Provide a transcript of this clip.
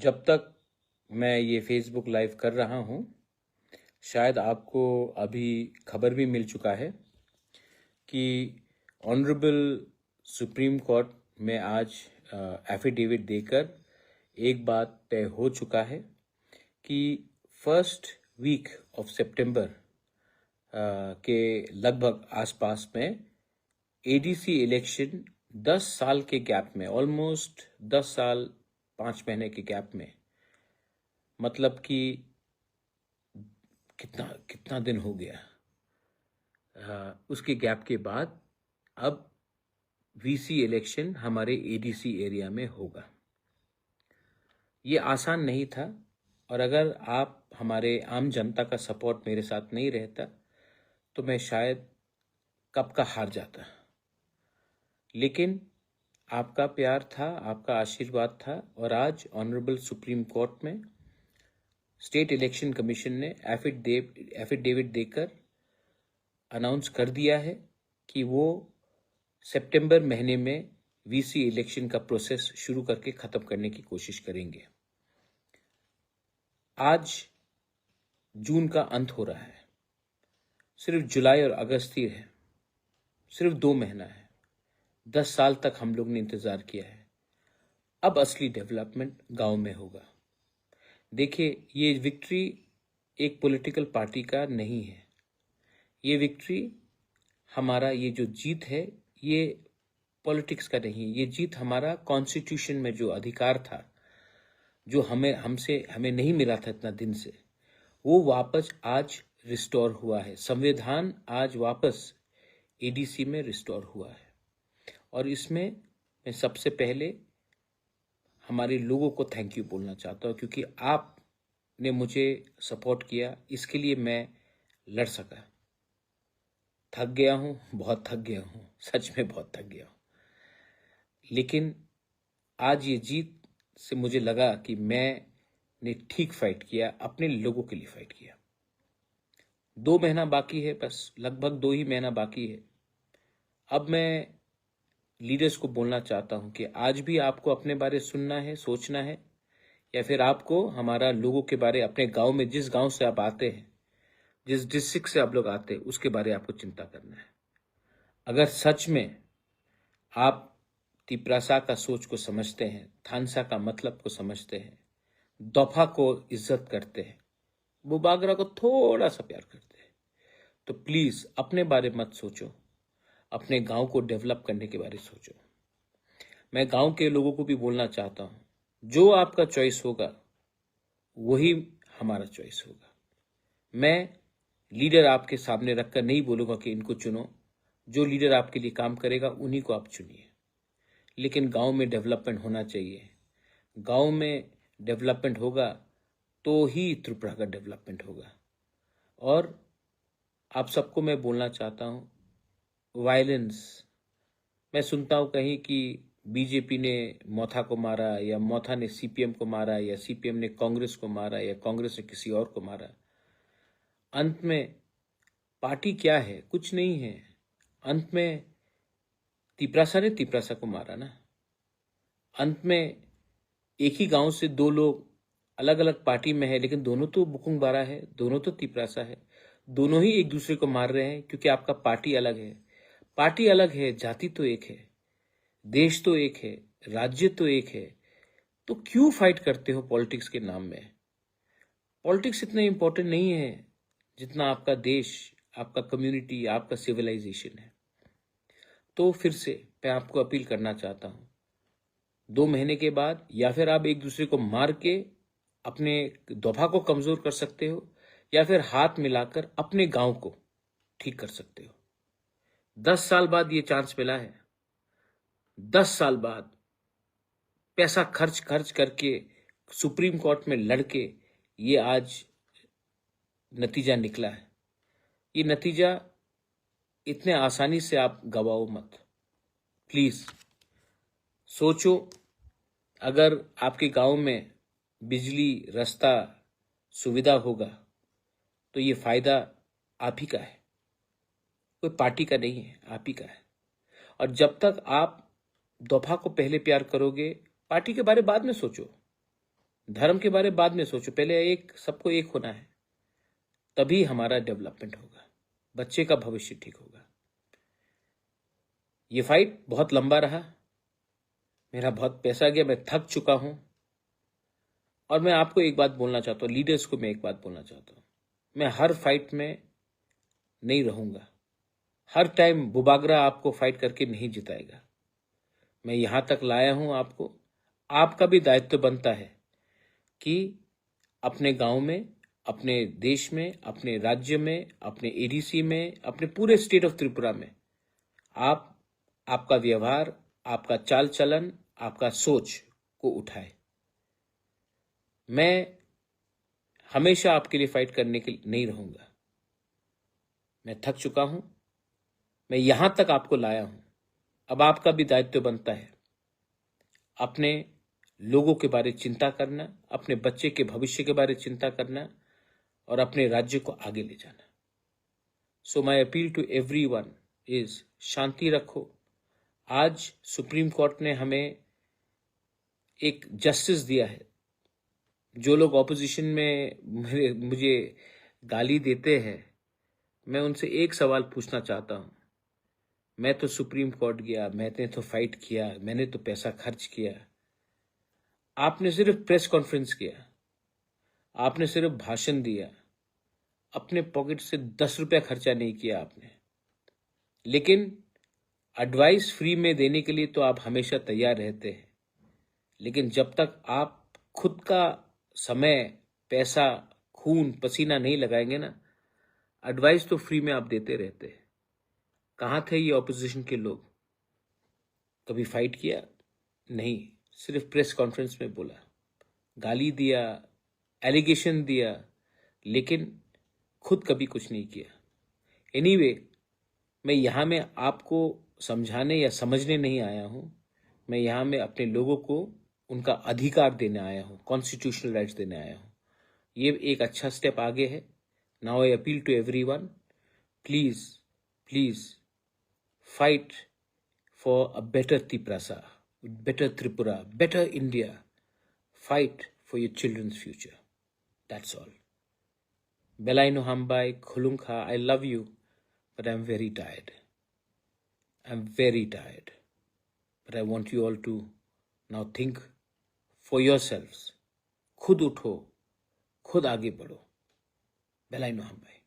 जब तक मैं ये फेसबुक लाइव कर रहा हूँ, शायद आपको अभी खबर भी मिल चुका है कि ऑनरेबल सुप्रीम कोर्ट में आज एफिडेविट देकर एक बात तय हो चुका है कि फर्स्ट वीक ऑफ सितंबर के लगभग आसपास में एडीसी इलेक्शन 10 साल के गैप में, ऑलमोस्ट 10 साल 5 महीने के गैप में, मतलब कि कितना दिन हो गया, उसके गैप के बाद अब वीसी इलेक्शन हमारे एडीसी एरिया में होगा। ये आसान नहीं था और अगर आप हमारे आम जनता का सपोर्ट मेरे साथ नहीं रहता तो मैं शायद कब का हार जाता। लेकिन आपका प्यार था, आपका आशीर्वाद था और आज ऑनरेबल सुप्रीम कोर्ट में स्टेट इलेक्शन कमीशन ने एफिडेविट देकर अनाउंस कर दिया है कि वो सितंबर महीने में वीसी इलेक्शन का प्रोसेस शुरू करके ख़त्म करने की कोशिश करेंगे। आज जून का अंत हो रहा है, सिर्फ जुलाई और अगस्त ही है, सिर्फ 2 महीना है। 10 साल तक हम लोग ने इंतज़ार किया है। अब असली डेवलपमेंट गांव में होगा। देखिए, ये विक्ट्री एक पॉलिटिकल पार्टी का नहीं है। ये विक्ट्री हमारा, ये जो जीत है, ये पॉलिटिक्स का नहीं है। ये जीत हमारा कॉन्स्टिट्यूशन में जो अधिकार था, जो हमें नहीं मिला था इतना दिन से, वो वापस आज रिस्टोर हुआ है। संविधान आज वापस एडीसी में रिस्टोर हुआ है और इसमें मैं सबसे पहले हमारे लोगों को थैंक यू बोलना चाहता हूँ, क्योंकि आपने मुझे सपोर्ट किया, इसके लिए मैं लड़ सका। थक गया हूँ, बहुत थक गया हूँ, सच में बहुत थक गया हूँ, लेकिन आज ये जीत से मुझे लगा कि मैंने ठीक फाइट किया, अपने लोगों के लिए फाइट किया। 2 महीना बाकी है, बस लगभग 2 ही महीना बाकी है। अब मैं लीडर्स को बोलना चाहता हूं कि आज भी आपको अपने बारे सुनना है, सोचना है, या फिर आपको हमारा लोगों के बारे, अपने गांव में, जिस गांव से आप आते हैं, जिस डिस्ट्रिक्ट से आप लोग आते हैं, उसके बारे आपको चिंता करना है। अगर सच में आप तिप्रासा का सोच को समझते हैं, थानसा का मतलब को समझते हैं, दफा को इज्जत करते हैं, बुबागरा को थोड़ा सा प्यार करते हैं, तो प्लीज अपने बारे मत सोचो, अपने गांव को डेवलप करने के बारे सोचो। मैं गांव के लोगों को भी बोलना चाहता हूं, जो आपका चॉइस होगा वही हमारा चॉइस होगा। मैं लीडर आपके सामने रखकर नहीं बोलूंगा कि इनको चुनो। जो लीडर आपके लिए काम करेगा उन्हीं को आप चुनिए, लेकिन गांव में डेवलपमेंट होना चाहिए। गांव में डेवलपमेंट होगा तो ही त्रिपुरा का डेवलपमेंट होगा। और आप सबको मैं बोलना चाहता हूं, वायलेंस, मैं सुनता हूं कहीं कि बीजेपी ने मोथा को मारा, या मोथा ने सीपीएम को मारा, या सीपीएम ने कांग्रेस को मारा, या कांग्रेस ने किसी और को मारा। अंत में पार्टी क्या है? कुछ नहीं है। अंत में तिप्रासा ने तिप्रासा को मारा ना। अंत में एक ही गांव से 2 लोग अलग अलग पार्टी में है, लेकिन दोनों तो बुकुंगबारा है, दोनों तो तिप्रासा है, दोनों ही एक दूसरे को मार रहे हैं, क्योंकि आपका पार्टी अलग है। पार्टी अलग है, जाति तो एक है, देश तो एक है, राज्य तो एक है, तो क्यों फाइट करते हो पॉलिटिक्स के नाम में? पॉलिटिक्स इतना इंपॉर्टेंट नहीं है जितना आपका देश, आपका कम्युनिटी, आपका सिविलाइजेशन है। तो फिर से मैं आपको अपील करना चाहता हूं, 2 महीने के बाद या फिर आप एक दूसरे को मार के अपने दफा को कमजोर कर सकते हो, या फिर हाथ मिलाकर अपने गांव को ठीक कर सकते हो। 10 साल बाद ये चांस मिला है। 10 साल बाद पैसा खर्च करके सुप्रीम कोर्ट में लड़के ये आज नतीजा निकला है। ये नतीजा इतने आसानी से आप गवाओ मत। प्लीज सोचो, अगर आपके गांव में बिजली, रास्ता, सुविधा होगा तो ये फायदा आप ही का है, कोई पार्टी का नहीं है, आप ही का है। और जब तक आप दफा को पहले प्यार करोगे, पार्टी के बारे बाद में सोचो। धर्म के बारे में बाद में सोचो, पहले सबको एक होना है, तभी हमारा डेवलपमेंट होगा, बच्चे का भविष्य ठीक होगा। ये फाइट बहुत लंबा रहा, मेरा बहुत पैसा गया, मैं थक चुका हूं। और मैं आपको एक बात बोलना चाहता हूं, लीडर्स को मैं एक बात बोलना चाहता हूं, मैं हर फाइट में नहीं रहूंगा, हर टाइम बुबागरा आपको फाइट करके नहीं जिताएगा। मैं यहां तक लाया हूं आपको, आपका भी दायित्व बनता है कि अपने गांव में, अपने देश में, अपने राज्य में, अपने एडीसी में, अपने पूरे स्टेट ऑफ त्रिपुरा में आपका व्यवहार, आपका चाल चलन, आपका सोच को उठाए। मैं हमेशा आपके लिए फाइट करने के लिए नहीं रहूंगा, मैं थक चुका हूं, मैं यहां तक आपको लाया हूं। अब आपका भी दायित्व बनता है अपने लोगों के बारे में चिंता करना, अपने बच्चे के भविष्य के बारे में चिंता करना और अपने राज्य को आगे ले जाना। So my appeal to everyone is शांति रखो। आज सुप्रीम कोर्ट ने हमें एक जस्टिस दिया है। जो लोग ऑपोजिशन में मुझे गाली देते हैं, मैं उनसे एक सवाल पूछना चाहता हूं। मैं तो सुप्रीम कोर्ट गया, मैंने तो फाइट किया, मैंने तो पैसा खर्च किया, आपने सिर्फ प्रेस कॉन्फ्रेंस किया, आपने सिर्फ भाषण दिया, अपने पॉकेट से 10 रुपया खर्चा नहीं किया आपने। लेकिन एडवाइस फ्री में देने के लिए तो आप हमेशा तैयार रहते हैं, लेकिन जब तक आप खुद का समय, पैसा, खून पसीना नहीं लगाएंगे ना, एडवाइस तो फ्री में आप देते रहते हैं। कहाँ थे ये ऑपोजिशन के लोग? कभी फाइट किया? नहीं, सिर्फ प्रेस कॉन्फ्रेंस में बोला, गाली दिया, एलिगेशन दिया, लेकिन खुद कभी कुछ नहीं किया। एनीवे, मैं यहाँ में आपको समझाने या समझने नहीं आया हूँ, मैं यहाँ में अपने लोगों को उनका अधिकार देने आया हूँ, कॉन्स्टिट्यूशनल राइट्स देने आया हूँ। ये एक अच्छा स्टेप आगे है। Now I appeal to everyone, please please fight for a better Tiprasa, better Tripura, better India. Fight for your children's future. That's all. Belaino Hambai, Khulungkha, I love you, but I'm very tired. I'm very tired. But I want you all to now think for yourselves. खुद उठो, खुद आगे बढ़ो। Belaino Hambai.